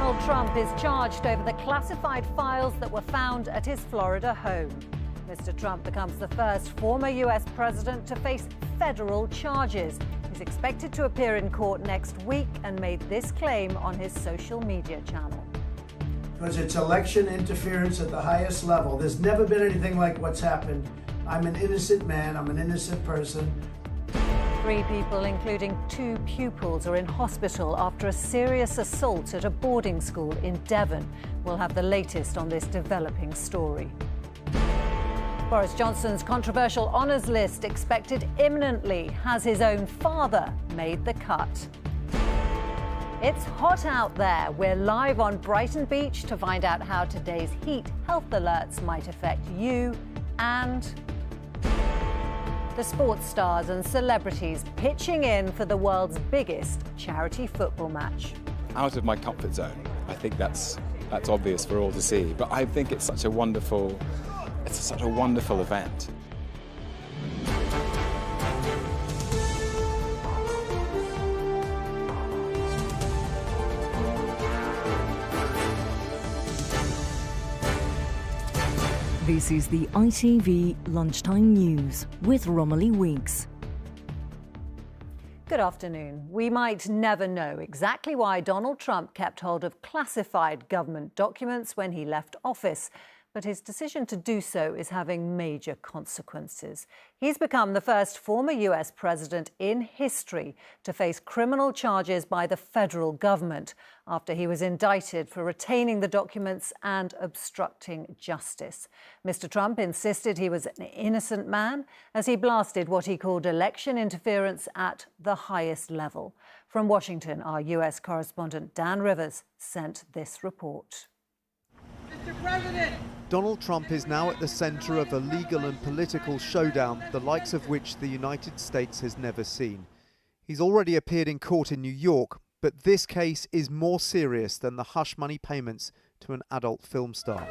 Donald Trump is charged over the classified files that were found at his Florida home. Mr. Trump becomes the first former U.S. president to face federal charges. He's expected to appear in court next week and made this claim on his social media channel. Because it's election interference at the highest level. There's never been anything like what's happened. I'm an innocent man. I'm an innocent person. 3 people, including 2 pupils, are in hospital after a serious assault at a boarding school in Devon. We'll have the latest on this developing story. Boris Johnson's controversial honours list expected imminently. Has his own father made the cut? It's hot out there. We're live on Brighton Beach to find out how today's heat health alerts might affect you, and the sports stars and celebrities pitching in for the world's biggest charity football match. Out of my comfort zone. I think that's obvious for all to see, but I think it's such a wonderful event. This is the ITV Lunchtime News with Romilly Weeks. Good afternoon. We might never know exactly why Donald Trump kept hold of classified government documents when he left office, but his decision to do so is having major consequences. He's become the first former U.S. president in history to face criminal charges by the federal government after he was indicted for retaining the documents and obstructing justice. Mr. Trump insisted he was an innocent man as he blasted what he called election interference at the highest level. From Washington, our U.S. correspondent Dan Rivers sent this report. Mr. President! Donald Trump is now at the centre of a legal and political showdown, the likes of which the United States has never seen. He's already appeared in court in New York, but this case is more serious than the hush money payments to an adult film star.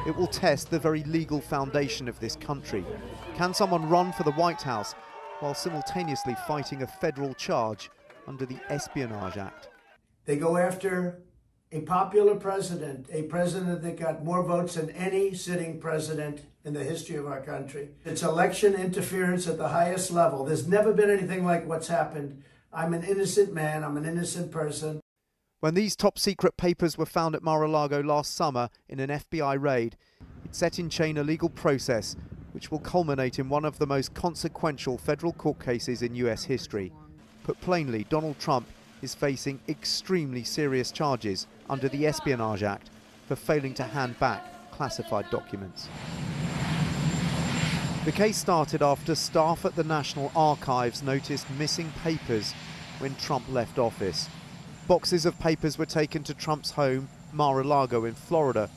It will test the very legal foundation of this country. Can someone run for the White House while simultaneously fighting a federal charge under the Espionage Act? They go after a popular president, a president that got more votes than any sitting president in the history of our country. It's election interference at the highest level. There's never been anything like what's happened. I'm an innocent man. I'm an innocent person. When these top-secret papers were found at Mar-a-Lago last summer in an FBI raid, it set in chain a legal process which will culminate in one of the most consequential federal court cases in US history. Put plainly, Donald Trump is facing extremely serious charges under the Espionage Act for failing to hand back classified documents. The case started after staff at the National Archives noticed missing papers when Trump left office. Boxes of papers were taken to Trump's home, Mar-a-Lago in Florida.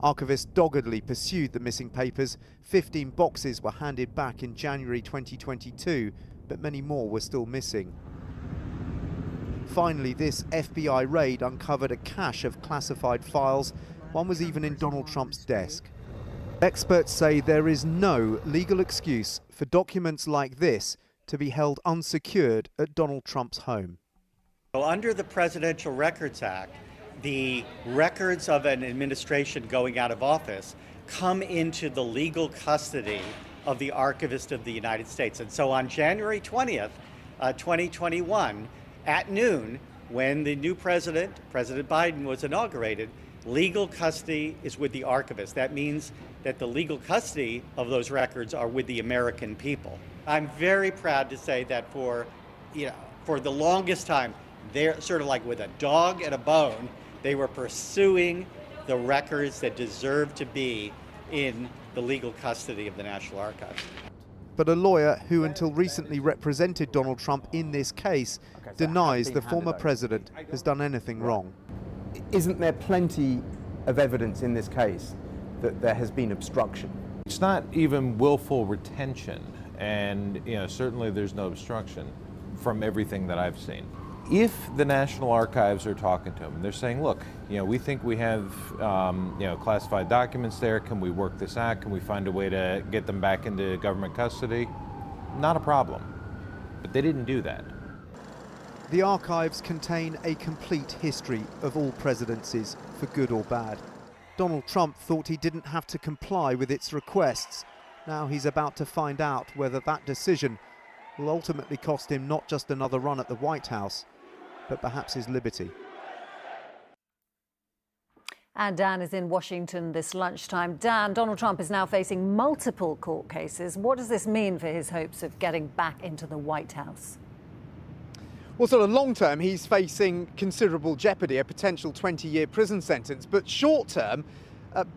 Archivists doggedly pursued the missing papers. 15 boxes were handed back in January 2022, but many more were still missing. Finally, this FBI raid uncovered a cache of classified files. One was even in Donald Trump's desk. Experts say there is no legal excuse for documents like this to be held unsecured at Donald Trump's home. Well, under the Presidential Records Act, the records of an administration going out of office come into the legal custody of the Archivist of the United States. And so on January 20th, 2021, at noon, when the new president, President Biden, was inaugurated, legal custody is with the archivist. That means that the legal custody of those records are with the American people. I'm very proud to say that for the longest time, they're sort of like with a dog and a bone, they were pursuing the records that deserve to be in the legal custody of the National Archives. But a lawyer who until recently represented Donald Trump in this case denies the former president has done anything wrong. Isn't there plenty of evidence in this case that there has been obstruction? It's not even willful retention, and certainly there's no obstruction from everything that I've seen. If the National Archives are talking to him and they're saying, look, we think we have classified documents there, can we work this out, can we find a way to get them back into government custody? Not a problem. But they didn't do that. The archives contain a complete history of all presidencies, for good or bad. Donald Trump thought he didn't have to comply with its requests. Now he's about to find out whether that decision will ultimately cost him not just another run at the White House, but perhaps his liberty. And Dan is in Washington this lunchtime. Dan, Donald Trump is now facing multiple court cases. What does this mean for his hopes of getting back into the White House? Well, sort of long term, he's facing considerable jeopardy, a potential 20-year prison sentence. But short term,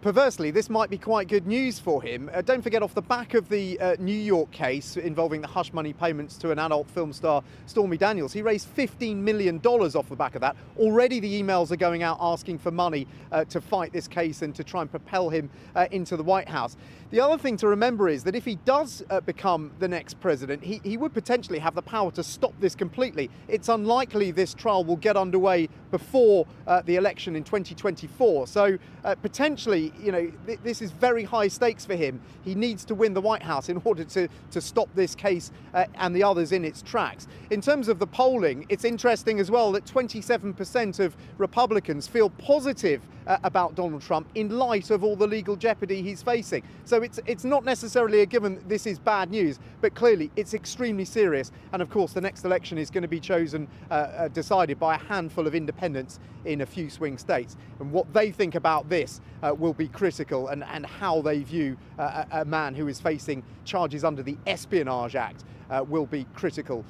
perversely, this might be quite good news for him. Don't forget, off the back of the New York case involving the hush money payments to an adult film star, Stormy Daniels, he raised $15 million off the back of that. Already the emails are going out asking for money to fight this case and to try and propel him into the White House. The other thing to remember is that if he does become the next president, he would potentially have the power to stop this completely. It's unlikely this trial will get underway before the election in 2024. So potentially, you know, this is very high stakes for him. He needs to win the White House in order to stop this case and the others in its tracks. In terms of the polling, it's interesting as well that 27% of Republicans feel positive about Donald Trump in light of all the legal jeopardy he's facing. So it's not necessarily a given that this is bad news, but clearly it's extremely serious. And of course, the next election is going to be decided by a handful of independents in a few swing states. And what they think about this will be critical, and how they view a man who is facing charges under the Espionage Act will be critical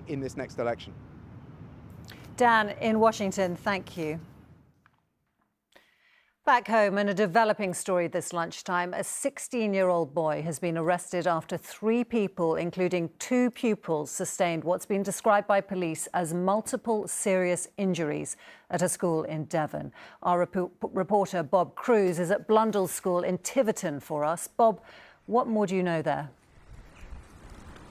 in this next election. Dan in Washington, thank you. Back home, and a developing story this lunchtime, a 16-year-old boy has been arrested after 3 people, including 2 pupils, sustained what's been described by police as multiple serious injuries at a school in Devon. Our reporter Bob Cruz is at Blundell's School in Tiverton for us. Bob, what more do you know there?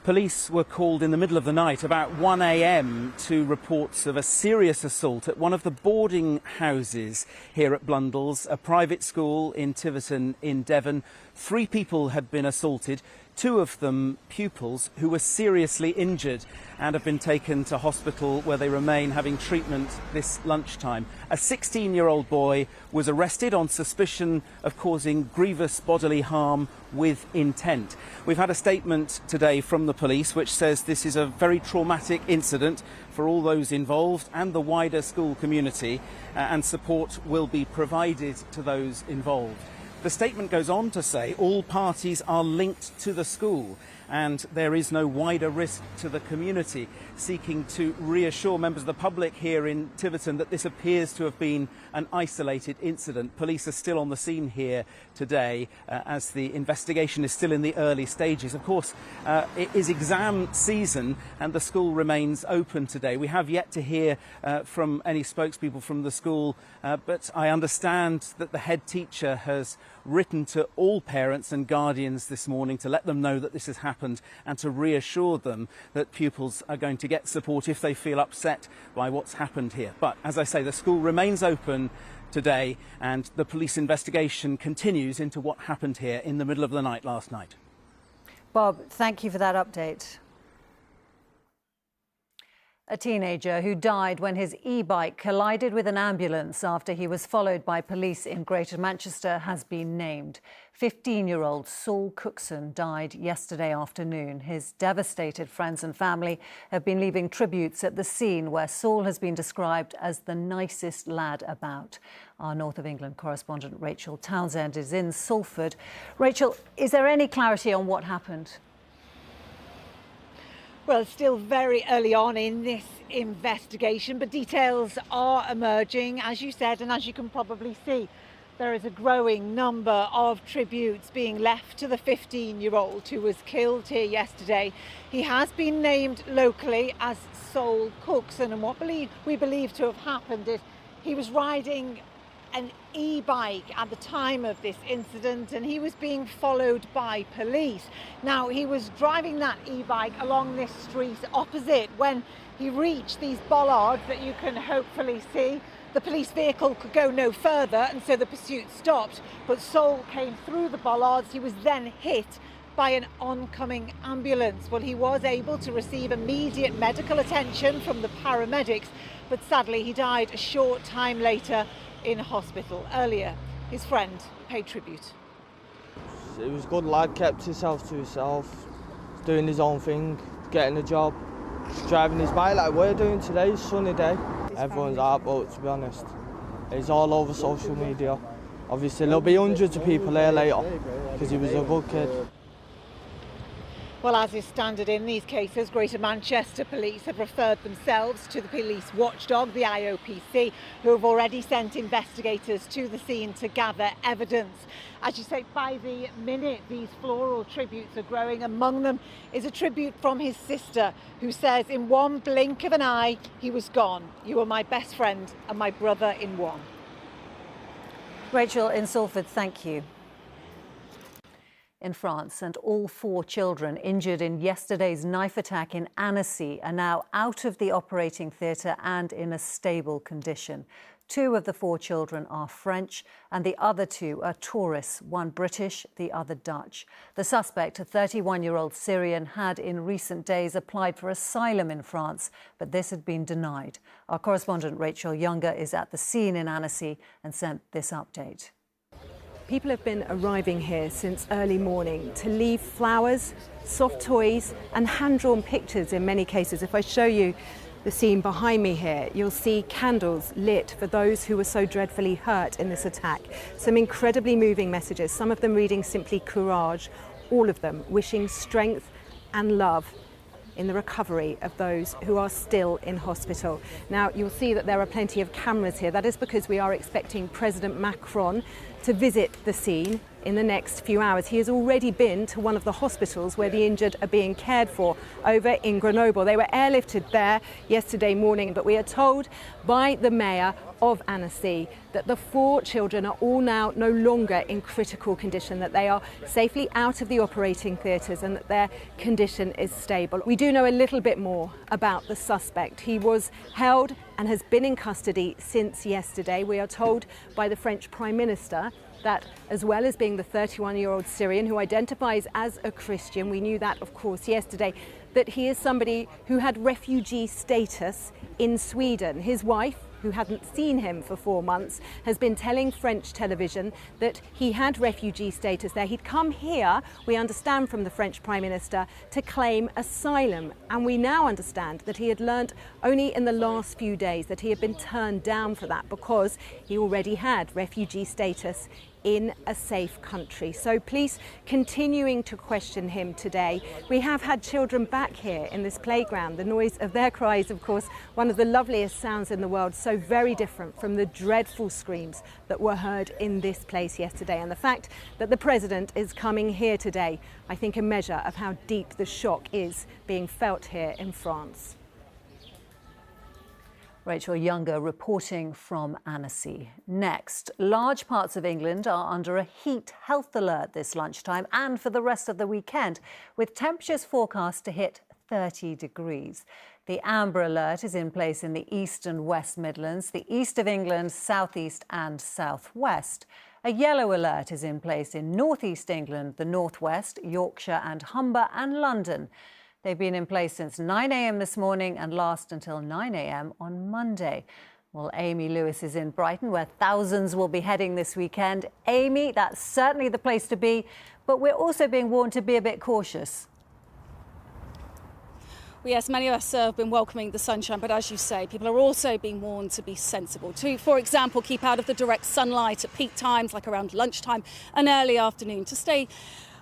Police were called in the middle of the night, about 1 a.m, to reports of a serious assault at one of the boarding houses here at Blundell's, a private school in Tiverton in Devon. 3 people had been assaulted, 2 of them pupils who were seriously injured and have been taken to hospital where they remain having treatment this lunchtime. A 16-year-old boy was arrested on suspicion of causing grievous bodily harm with intent. We've had a statement today from the police which says this is a very traumatic incident for all those involved and the wider school community, and support will be provided to those involved. The statement goes on to say all parties are linked to the school and there is no wider risk to the community, seeking to reassure members of the public here in Tiverton that this appears to have been an isolated incident. Police are still on the scene here today as the investigation is still in the early stages. Of course, it is exam season and the school remains open today. We have yet to hear from any spokespeople from the school, but I understand that the head teacher has written to all parents and guardians this morning to let them know that this has happened and to reassure them that pupils are going to get support if they feel upset by what's happened here. But as I say, the school remains open today and the police investigation continues into what happened here in the middle of the night last night. Bob, thank you for that update. A teenager who died when his e-bike collided with an ambulance after he was followed by police in Greater Manchester has been named. 15-year-old Saul Cookson died yesterday afternoon. His devastated friends and family have been leaving tributes at the scene, where Saul has been described as the nicest lad about. Our North of England correspondent Rachel Townsend is in Salford. Rachel, is there any clarity on what happened? Well, it's still very early on in this investigation, but details are emerging, as you said, and as you can probably see. There is a growing number of tributes being left to the 15-year-old who was killed here yesterday. He has been named locally as Saul Cookson, and what we believe to have happened is he was riding an e-bike at the time of this incident and he was being followed by police. Now, he was driving that e-bike along this street opposite when he reached these bollards that you can hopefully see. The police vehicle could go no further and so the pursuit stopped, but Saul came through the bollards. He was then hit by an oncoming ambulance. Well, he was able to receive immediate medical attention from the paramedics, but sadly he died a short time later in hospital. Earlier, his friend paid tribute. He was a good lad, kept himself to himself, doing his own thing, getting a job, driving his bike like we're doing today. Sunny day. Everyone's heartbroken, to be honest. It's all over social media. Obviously there'll be hundreds of people here later because he was a good kid. Well, as is standard in these cases, Greater Manchester Police have referred themselves to the police watchdog, the IOPC, who have already sent investigators to the scene to gather evidence. As you say, by the minute, these floral tributes are growing. Among them is a tribute from his sister, who says, in one blink of an eye, he was gone. You were my best friend and my brother in one. Rachel in Salford, thank you. In France, and all 4 children injured in yesterday's knife attack in Annecy are now out of the operating theatre and in a stable condition. 2 of the 4 children are French and the other 2 are tourists, one British, the other Dutch. The suspect, a 31-year-old Syrian, had in recent days applied for asylum in France, but this had been denied. Our correspondent Rachel Younger is at the scene in Annecy and sent this update. People have been arriving here since early morning to leave flowers, soft toys and hand-drawn pictures in many cases. If I show you the scene behind me here, you'll see candles lit for those who were so dreadfully hurt in this attack. Some incredibly moving messages, some of them reading simply courage, all of them wishing strength and love in the recovery of those who are still in hospital. Now, you'll see that there are plenty of cameras here. That is because we are expecting President Macron to visit the scene in the next few hours. He has already been to one of the hospitals where the injured are being cared for over in Grenoble. They were airlifted there yesterday morning, but we are told by the mayor of Annecy that the 4 children are all now no longer in critical condition, that they are safely out of the operating theatres and that their condition is stable. We do know a little bit more about the suspect. He was held and has been in custody since yesterday. We are told by the French Prime Minister that, as well as being the 31-year-old Syrian who identifies as a Christian, we knew that, of course, yesterday, that he is somebody who had refugee status in Sweden. His wife, who hadn't seen him for 4 months, has been telling French television that he had refugee status there. He'd come here, we understand from the French Prime Minister, to claim asylum. And we now understand that he had learnt only in the last few days that he had been turned down for that because he already had refugee status in a safe country. So police continuing to question him today. We have had children back here in this playground. The noise of their cries, of course, one of the loveliest sounds in the world, so very different from the dreadful screams that were heard in this place yesterday. And the fact that the president is coming here today, I think a measure of how deep the shock is being felt here in France. Rachel Younger reporting from Annecy. Next, large parts of England are under a heat health alert this lunchtime and for the rest of the weekend, with temperatures forecast to hit 30 degrees. The amber alert is in place in the East and West Midlands, the east of England, southeast and southwest. A yellow alert is in place in northeast England, the northwest, Yorkshire and Humber and London. They've been in place since 9 a.m. this morning and last until 9 a.m. on Monday. Well, Amy Lewis is in Brighton, where thousands will be heading this weekend. Amy, that's certainly the place to be, but we're also being warned to be a bit cautious. Well, yes, many of us have been welcoming the sunshine, but as you say, people are also being warned to be sensible. To, for example, keep out of the direct sunlight at peak times, like around lunchtime and early afternoon, to stay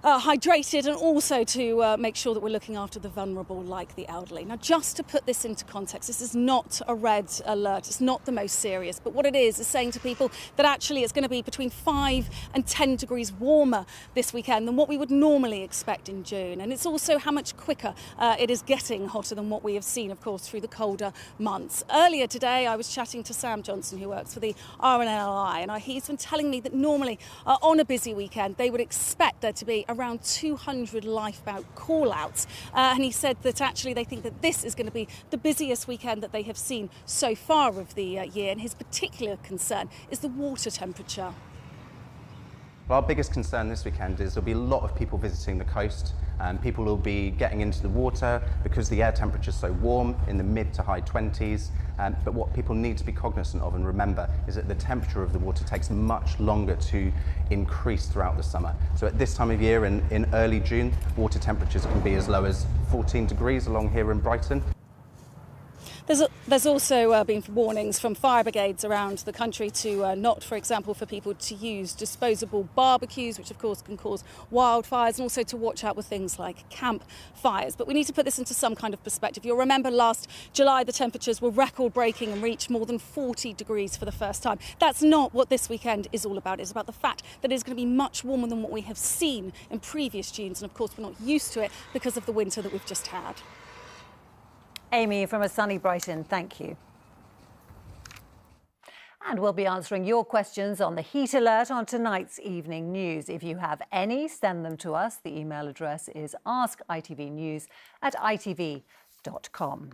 hydrated and also to make sure that we're looking after the vulnerable like the elderly. Now, just to put this into context, this is not a red alert, it's not the most serious, but what it is saying to people that actually it's going to be between 5 and 10 degrees warmer this weekend than what we would normally expect in June. And it's also how much quicker it is getting hotter than what we have seen, of course, through the colder months. Earlier today, I was chatting to Sam Johnson, who works for the RNLI, and he's been telling me that normally on a busy weekend, they would expect there to be around 200 lifeboat call-outs. And he said that actually they think that this is going to be the busiest weekend that they have seen so far of the year. And his particular concern is the water temperature. Well, our biggest concern this weekend is there'll be a lot of people visiting the coast, and people will be getting into the water because the air temperature is so warm, in the mid to high 20s. But what people need to be cognizant of and remember is that the temperature of the water takes much longer to increase throughout the summer. So at this time of year, in early June, water temperatures can be as low as 14 degrees along here in Brighton. There's also been warnings from fire brigades around the country to not, for example, for people to use disposable barbecues, which of course can cause wildfires, and also to watch out with things like campfires. But we need to put this into some kind of perspective. You'll remember last July the temperatures were record-breaking and reached more than 40 degrees for the first time. That's not what this weekend is all about. It's about the fact that it's going to be much warmer than what we have seen in previous Junes, and of course we're not used to it because of the winter that we've just had. Amy from a sunny Brighton, thank you. And we'll be answering your questions on the heat alert on tonight's evening news. If you have any, send them to us. The email address is askitvnews@itv.com.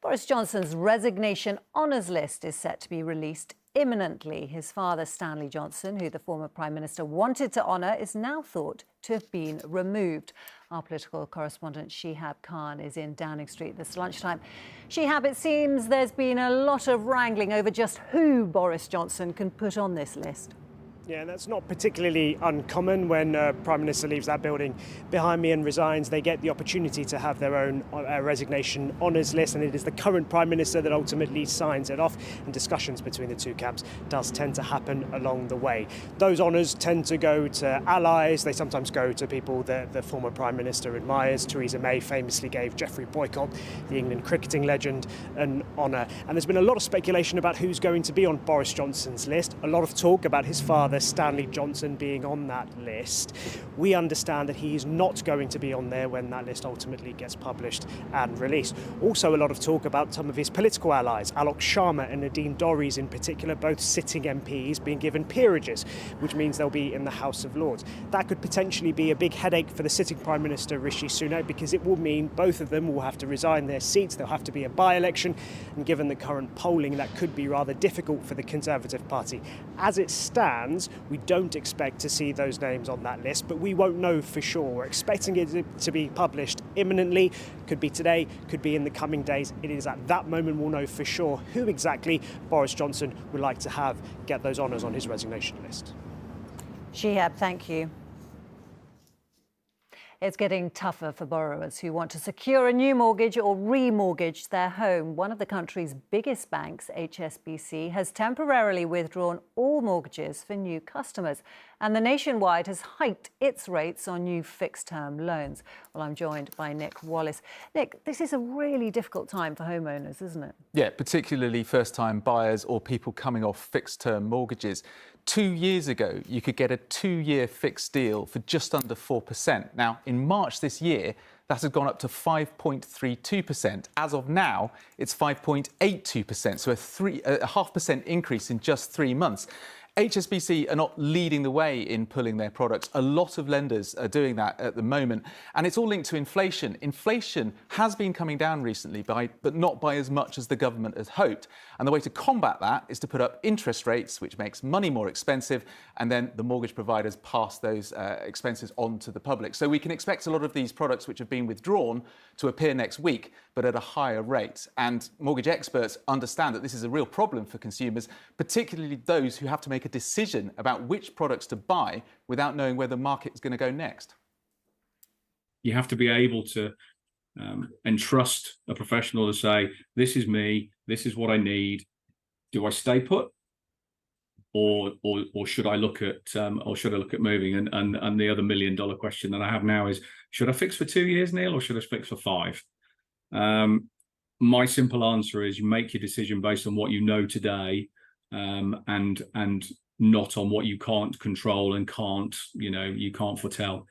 Boris Johnson's resignation honours list is set to be released imminently. His father, Stanley Johnson, who the former Prime Minister wanted to honour, is now thought to have been removed. Our political correspondent Shihab Khan is in Downing Street this lunchtime. Shihab, it seems there's been a lot of wrangling over just who Boris Johnson can put on this list. Yeah, that's not particularly uncommon. When Prime Minister leaves that building behind me and resigns, they get the opportunity to have their own resignation honours list, and it is the current Prime Minister that ultimately signs it off, and discussions between the two camps does tend to happen along the way. Those honours tend to go to allies. They sometimes go to people that the former Prime Minister admires. Theresa May famously gave Geoffrey Boycott, the England cricketing legend, an honour. And there's been a lot of speculation about who's going to be on Boris Johnson's list. A lot of talk about his father, Stanley Johnson, being on that list. We understand that he is not going to be on there when that list ultimately gets published and released. Also, a lot of talk about some of his political allies, Alok Sharma and Nadine Dorries in particular, both sitting MPs being given peerages, which means they'll be in the House of Lords. That could potentially be a big headache for the sitting Prime Minister Rishi Sunak, because it will mean both of them will have to resign their seats. There'll have to be a by-election, and given the current polling, that could be rather difficult for the Conservative Party. As it stands, we don't expect to see those names on that list, but we won't know for sure. We're expecting it to be published imminently. Could be today, could be in the coming days. It is at that moment we'll know for sure who exactly Boris Johnson would like to have get those honours on his resignation list. Shihab, thank you. It's getting tougher for borrowers who want to secure a new mortgage or remortgage their home. One of the country's biggest banks, HSBC, has temporarily withdrawn all mortgages for new customers. And the Nationwide has hiked its rates on new fixed-term loans. Well, I'm joined by Nick Wallace. Nick, this is a really difficult time for homeowners, isn't it? Yeah, particularly first-time buyers or people coming off fixed-term mortgages. 2 years ago, you could get a 2-year fixed deal for just under 4%. Now, in March this year, that has gone up to 5.32%. As of now, it's 5.82%, so a 0.5% increase in just 3 months. HSBC are not leading the way in pulling their products. A lot of lenders are doing that at the moment, and it's all linked to inflation. Inflation has been coming down recently, but not by as much as the government has hoped. And the way to combat that is to put up interest rates, which makes money more expensive, and then the mortgage providers pass those expenses on to the public. So we can expect a lot of these products which have been withdrawn to appear next week, but at a higher rate. And mortgage experts understand that this is a real problem for consumers, particularly those who have to make a decision about which products to buy without knowing where the market is going to go next. You have to be able to entrust a professional to say, this is me, this is what I need. Do I stay put, or should I look at moving? And the other $1 million question that I have now is, should I fix for 2 years, Neil, or should I fix for 5? My simple answer is, you make your decision based on what you know today, and not on what you can't control and you can't foretell.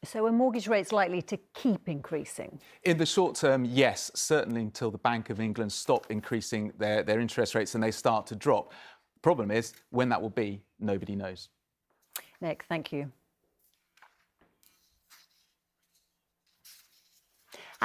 So are mortgage rates likely to keep increasing? In the short term, yes, certainly until the Bank of England stop increasing their interest rates and they start to drop. The problem is, when that will be, nobody knows. Nick, thank you.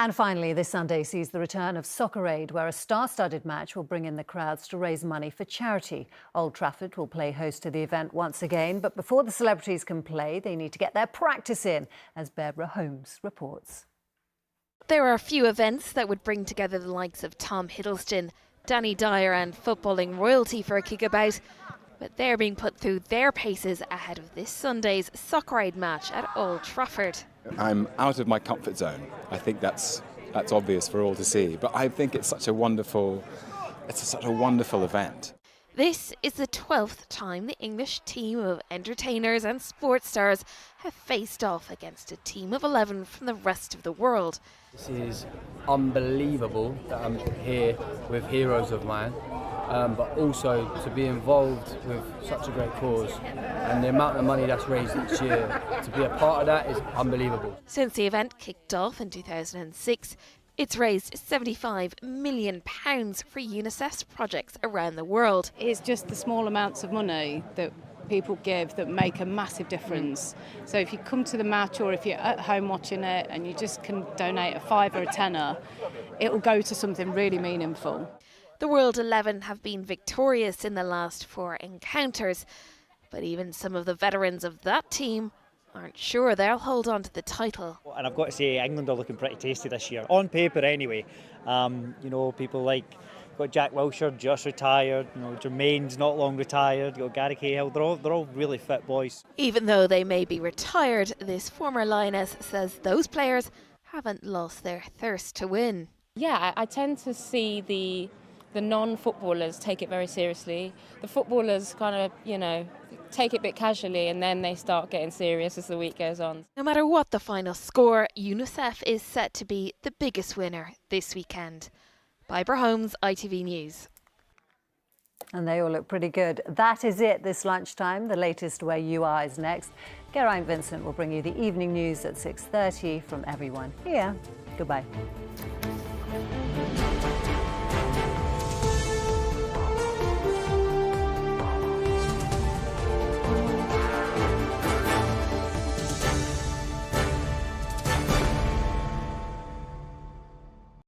And finally, this Sunday sees the return of Soccer Aid, where a star-studded match will bring in the crowds to raise money for charity. Old Trafford will play host to the event once again, but before the celebrities can play, they need to get their practice in, as Barbara Holmes reports. There are a few events that would bring together the likes of Tom Hiddleston, Danny Dyer and footballing royalty for a kickabout, but they're being put through their paces ahead of this Sunday's Soccer Aid match at Old Trafford. I'm out of my comfort zone. I think that's obvious for all to see, but I think it's such a wonderful event. This is the 12th time the English team of entertainers and sports stars have faced off against a team of 11 from the rest of the world. This is unbelievable that I'm here with heroes of mine, but also to be involved with such a great cause, and the amount of money that's raised each year, to be a part of that is unbelievable. Since the event kicked off in 2006, it's raised £75 million for UNICEF's projects around the world. It's just the small amounts of money that people give that make a massive difference. So if you come to the match or if you're at home watching it and you just can donate a £5 or a tenner, it will go to something really meaningful. The World 11 have been victorious in the last 4 encounters, but even some of the veterans of that team aren't sure they'll hold on to the title. And I've got to say, England are looking pretty tasty this year. On paper anyway. People like, got Jack Wilshere just retired, Jermaine's not long retired, got Gary Cahill, they're all really fit boys. Even though they may be retired, this former Lioness says those players haven't lost their thirst to win. Yeah, I tend to see the non-footballers take it very seriously. The footballers kind of, take it a bit casually, and then they start getting serious as the week goes on. No matter what the final score, UNICEF is set to be the biggest winner this weekend. Barbara Holmes, ITV News. And they all look pretty good. That is it this lunchtime. The latest Where You Are is next. Geraint Vincent will bring you the evening news at 6:30 from everyone here. Goodbye.